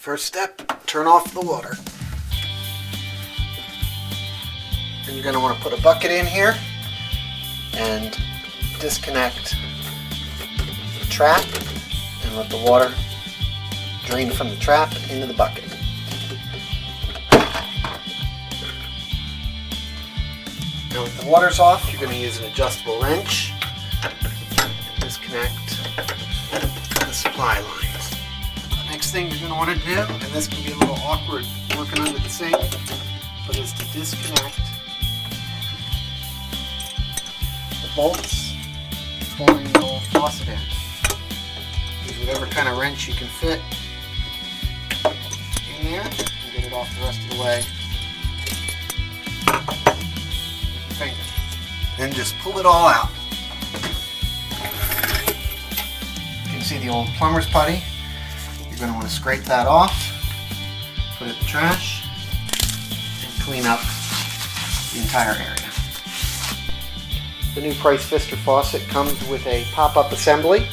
First step, turn off the water. And you're going to want to put a bucket in here and disconnect the trap and let the water drain from the trap into the bucket. Now with the water's off, you're going to use an adjustable wrench and disconnect the supply lines. Next thing you're going to want to do, and this can be a little awkward working under the sink, but is to disconnect the bolts holding the old faucet in. Use whatever kind of wrench you can fit in there and get it off the rest of the way with your finger. Then just pull it all out. You can see the old plumber's putty. You're going to want to scrape that off, put it in the trash, and clean up the entire area. The new Price Pfister faucet comes with a pop-up assembly,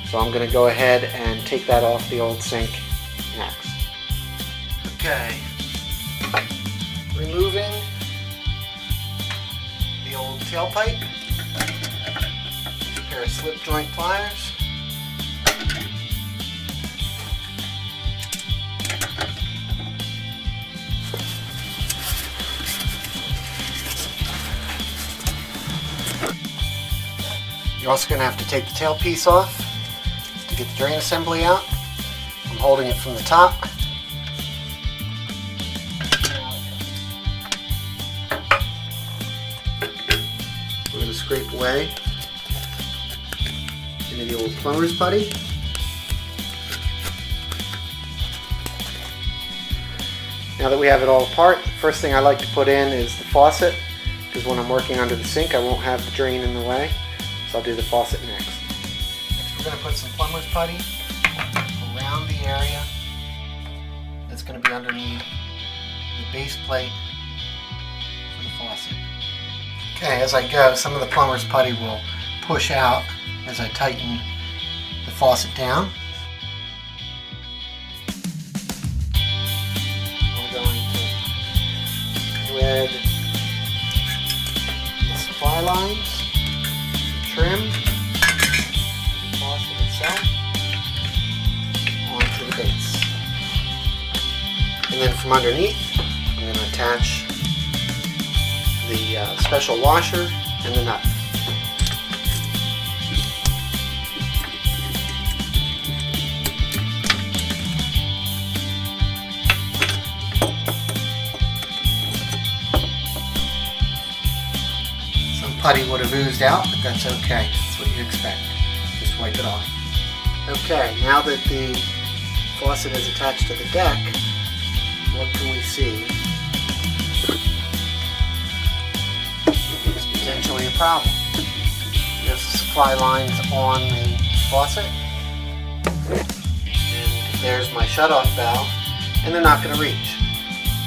so I'm going to go ahead and take that off the old sink next. Okay, removing the old tailpipe, a pair of slip joint pliers. You're also going to have to take the tailpiece off to get the drain assembly out. I'm holding it from the top. We're going to scrape away into the old plumber's putty. Now that we have it all apart, the first thing I like to put in is the faucet, because when I'm working under the sink I won't have the drain in the way. So I'll do the faucet next. Next we're going to put some plumber's putty around the area that's going to be underneath the base plate for the faucet. Okay, as I go, some of the plumber's putty will push out as I tighten the faucet down. I'm going to thread the supply lines, trim the faucet itself onto the base. And then from underneath, I'm going to attach the special washer and the nut. Putty would have oozed out, but that's okay. That's what you expect. Just wipe it off. Okay, now that the faucet is attached to the deck, what can we see? It's potentially a problem. There's the supply lines on the faucet, and there's my shutoff valve, and they're not going to reach.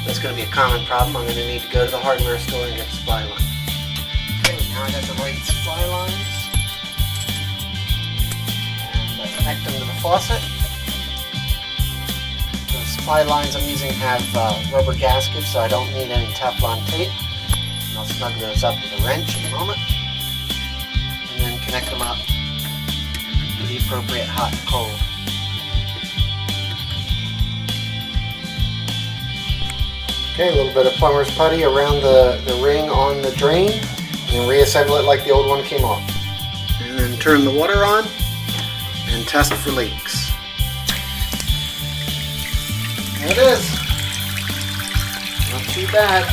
That's going to be a common problem. I'm going to need to go to the hardware store and get the supply line. Now I got the right supply lines, and I connect them to the faucet. The supply lines I'm using have rubber gaskets, so I don't need any Teflon tape. And I'll snug those up with a wrench in a moment, and then connect them up to the appropriate hot and cold. Okay, a little bit of plumber's putty around the ring on the drain. And reassemble it like the old one came off. And then turn the water on and test for leaks. There it is. Not too bad.